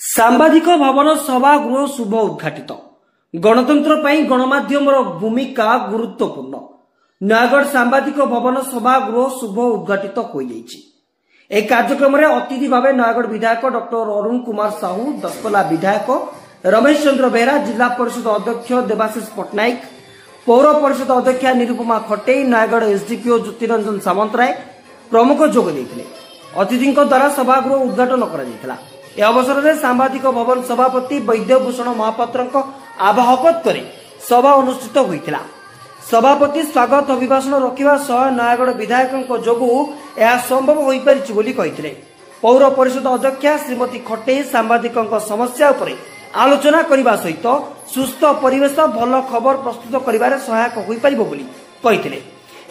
सांबादिक भवन सभागृह शुभ उद्घाटित। गणतंत्र ପାଇଁ गणमाध्यमର भूमिका गुरुत्वपूर्ण। नयगढ़ सांबादिक भवन सभागृह शुभ उद्घाटित ହୋଇଯାଇଛି। ଏହି କାର୍ଯ୍ୟକ୍ରମରେ ଅତିଥି ଭାବେ ନୟାଗଡ଼ ବିଧାୟକ ଡକ୍ଟର ଅରୁଣ କୁମାର ସାହୁ, ଦଶପଲ୍ଲା ବିଧାୟକ ରମେଶ ଚନ୍ଦ୍ର ବେହେରା, ଜିଲ୍ଲା ପରିଷଦ ଅଧ୍ୟକ୍ଷ ଦେବାଶିଷ ପଟ୍ଟନାୟକ, ପୌର ପରିଷଦ ଅଧ୍ୟକ୍ଷା ନିରୁପମା ଖଟେଇ, ନୟାଗଡ଼ ଏସଡିପିଓ ଜ୍ୟୋତିରଞ୍ଜନ ସାମନ୍ତରାୟ ପ୍ରମୁଖ ଯୋଗ ଦେଇଥିଲେ। ଅତିଥିଙ୍କ ଦ୍ୱାରା ସଭାଗୃହ ଉଦ୍ଘାଟନ କରାଯାଇଥିଲା। ଏ ଅବସରରେ ସାମ୍ବାଦିକ ଭବନ ସଭାପତି ବୈଦ୍ୟଭୂଷଣ ମହାପାତ୍ରଙ୍କ ଆବାହକତ୍ୱରେ ସଭା ଅନୁଷ୍ଠିତ ହୋଇଥିଲା। ସଭାପତି ସ୍ୱାଗତ ଅଭିଭାଷଣ ରଖିବା ସହ ନୟାଗଡ଼ ବିଧାୟକଙ୍କ ଯୋଗୁଁ ଏହା ସମ୍ଭବ ହୋଇପାରିଛି ବୋଲି କହିଥିଲେ। ପୌର ପରିଷଦ ଅଧ୍ୟକ୍ଷା ଶ୍ରୀମତୀ ଖଟେଇ ସାମ୍ବାଦିକଙ୍କ ସମସ୍ୟା ଉପରେ ଆଲୋଚନା କରିବା ସହିତ ସୁସ୍ଥ ପରିବେଶ ଭଲ ଖବର ପ୍ରସ୍ତୁତ କରିବାରେ ସହାୟକ ହୋଇପାରିବ ବୋଲି କହିଥିଲେ।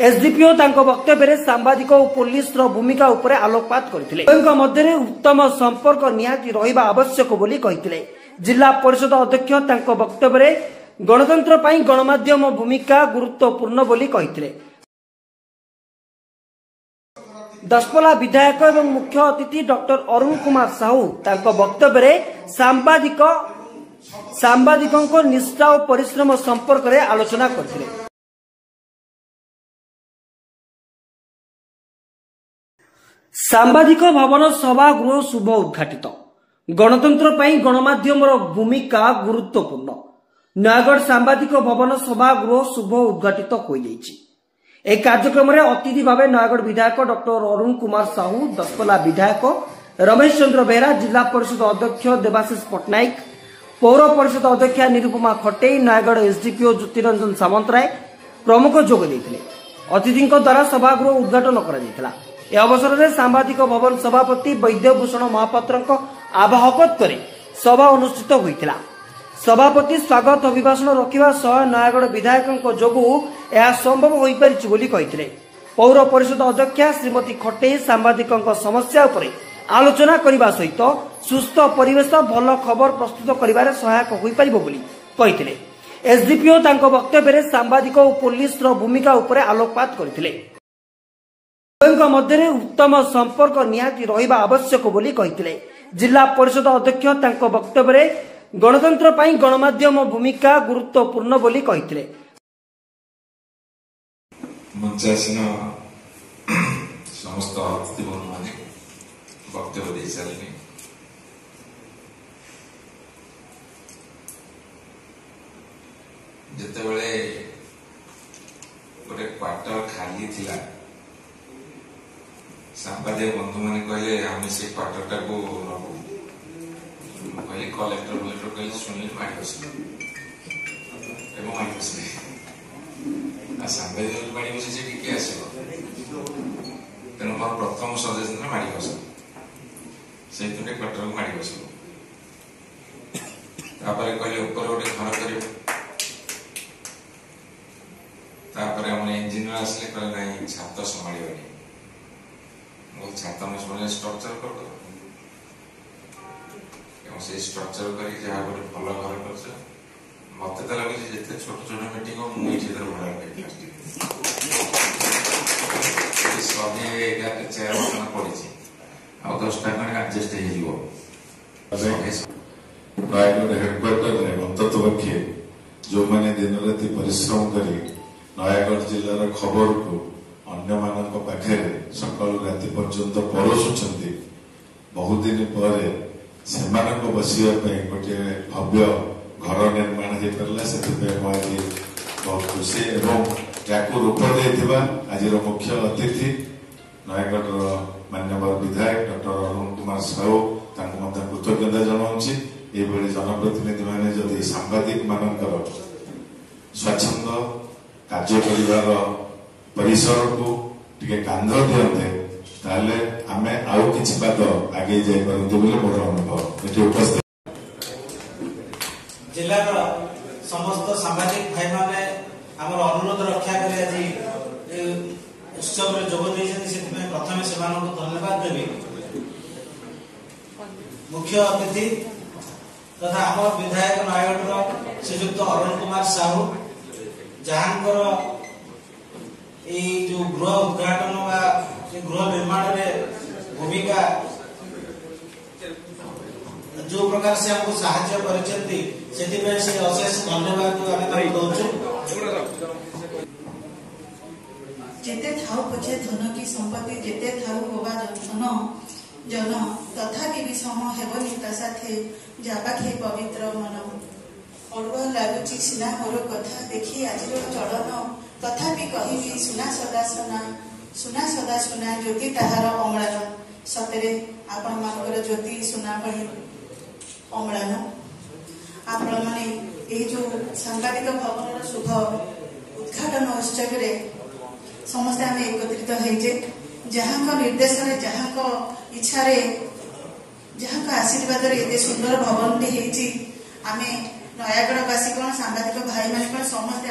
एसडीपीओ वक्तव्य सांबादिक और पुलिस भूमिका उपर आलोकपात करथिले। उभयଙ୍କ ମଧ୍ୟରେ उत्तम संपर्क निहाती रहिबा आवश्यक बोली कहिथिले। जिला परिषद अध्यक्ष तांको वक्तव्य गणतंत्र ପାଇଁ गणमाध्यम भूमिका गुरुत्वपूर्ण बोली कहिथिले। दशपल्ला विधायक एवं मुख्य अतिथि डॉक्टर अरुण कुमार साहू तांको वक्तव्य सांबादिकों निष्ठा और परिश्रम संपर्क में आलोचना करथिले। सांबादिक भवन सभागृह शुभ उद्घाटित। गणतंत्र ପାଇଁ गणमाध्यमର भूमिका गुरुत्वपूर्ण। नयगढ़ सांबादिक भवन सभागृह शुभ उद्घाटित ହୋଇଯାଇଛି। ଏହି କାର୍ଯ୍ୟକ୍ରମରେ ଅତିଥି ଭାବେ ନୟାଗଡ଼ ବିଧାୟକ ଡକ୍ଟର ଅରୁଣ କୁମାର ସାହୁ, ଦଶପଲ୍ଲା ବିଧାୟକ ରମେଶ ଚନ୍ଦ୍ର ବେହେରା, ଜିଲ୍ଲା ପରିଷଦ ଅଧ୍ୟକ୍ଷ ଦେବାଶିଷ ପଟ୍ଟନାୟକ, ପୌର ପରିଷଦ ଅଧ୍ୟକ୍ଷା ନିରୁପମା ଖଟେଇ, ନୟାଗଡ଼ ଏସଡିପିଓ ଜ୍ୟୋତିରଞ୍ଜନ ସାମନ୍ତରାୟ ପ୍ରମୁଖ ଯୋଗ ଦେଇଥିଲେ। ଅତିଥିଙ୍କ ଦ୍ୱାରା ସଭାଗୃହ ଉଦ୍ଘାଟନ କରାଯାଇଥିଲା। ଏ ଅବସରରେ ସାମ୍ବାଦିକ ଭବନ ସଭାପତି ବୈଦ୍ୟଭୂଷଣ ମହାପାତ୍ରଙ୍କ ଆବାହକତ୍ୱରେ ସଭା ଅନୁଷ୍ଠିତ ହୋଇଥିଲା। ସଭାପତି ସ୍ୱାଗତ ଅଭିଭାଷଣ ରଖିବା ସହ ନୟାଗଡ଼ ବିଧାୟକଙ୍କ ଯୋଗୁଁ ଏହା ସମ୍ଭବ ହୋଇପାରିଛି ବୋଲି କହିଥିଲେ। ପୌର ପରିଷଦ ଅଧ୍ୟକ୍ଷା ଶ୍ରୀମତୀ ଖଟେଇ ସାମ୍ବାଦିକଙ୍କ ସମସ୍ୟା ଉପରେ ଆଲୋଚନା କରିବା ସହିତ ସୁସ୍ଥ ପରିବେଶ ଭଲ ଖବର ପ୍ରସ୍ତୁତ କରିବାରେ ସହାୟକ ହୋଇପାରିବ ବୋଲି କହିଥିଲେ। ଏସଡିପିଓ ତାଙ୍କ ବକ୍ତବ୍ୟରେ ସାମ୍ବାଦିକ ଓ ପୁଲିସର ଭୂମିକା ଉପରେ ଆଲୋକପାତ କରିଥିଲେ। उभयଙ୍କ ମଧ୍ୟରେ उत्तम संपर्क निहाती रहिबा आवश्यक बोली कहिथिले। जिला परिषद अध्यक्ष तांको वक्तव्य गणतंत्र ପାଇଁ गणमाध्यम भूमिका गुरुत्वपूर्ण बोली कहिथिले। मंचासीन समस्त अतिथि माने वक्तव्य दे सारिने। जेतेबेले गोटे क्वार्टर खाली थिला, सांबादिक बंधु मैंने कहले आम से क्वार्टर को नबू कहले कलेक्टर कहले सुनिल माड़ी बसले माड़ी बसले सांबादिक माड़ी बसी से किए आस तेणु मोर प्रथम सजेसन माड़ी बस से क्वार्टर को माड़ी बस कहले ऊपर गोटे घर कर इंजीनियर आसले कहले नहीं छात संभाल छाता में स्ट्रक्चर कर स्ट्रक्चर कर भल घर कर मत तो लगे जिते छोट छोट मीटिंग मुझे भड़ा शहे 11 चेयर बर्तमान पड़ी आ 10टा एडजस्ट नयगढ़ हेडक्वार्टर अंतत पक्षे जो मैंने दिन राति परिश्रम कर नयगढ़ जिलार खबर को अन्य मानक पाखे सकाल राति पर्यंत परोसुंट बहुत दिन पर से बसवा गोटे भव्य घर निर्माण हो पारा से बहुत खुशी एवं रूप दे आज मुख्य अतिथि नयगढ़ मान्यवर विधायक डॉक्टर अरुण कुमार साहू कृतज्ञता जनाऊँगी। ये जनप्रतिनिधि मैंने जदि सांबादिक मानकर स्वच्छंद कार्य कर परिसर को टिके कांध दियंते ताले आमे आउ किछि बात आगे जाई परंतु बोले मोर अनुभव एठी उपस्थित जिला समस्त सामाजिक भाई माने हमर अनुरोध रक्षा करे आज उत्सव रे जोग दैछन सेति प्रथम सेमान को धन्यवाद देबी। मुख्य अतिथि तथा हमर विधायक नयगढ़ श्रीयुक्त अरुण कुमार साहू जहांकर जो गृह उद्घाटन गृह निर्माण भूमिका जो प्रकार से हमको साहाय्य करछंती सेति से अशेष धन्यवाद आमे दउछु। जेते थाउ पछे धन की संपत्ति जेते थाउ होबा जन तथापि भी सम हेबनी ता साथे जापाखे पवित्र मन अड़ुआ लगुची सिना मोर कथा देखी आजिर चलन तथापि कहिबी सुना सदा सुना ज्योति ताहार अम्लान सतरे आपण मानकर ज्योति सुना पड़ी अम्लान आपण माने ए जो सांबादिक भवन शुभ उद्घाटन उत्सव रे समस्त आम एकत्रित होइजे जहाँ निर्देश जहाँ इच्छा जहाँ आशीर्वाद एते सुंदर भवन टी आमे नयागढ़वासी कौन सांबादिक भाई मान समस्त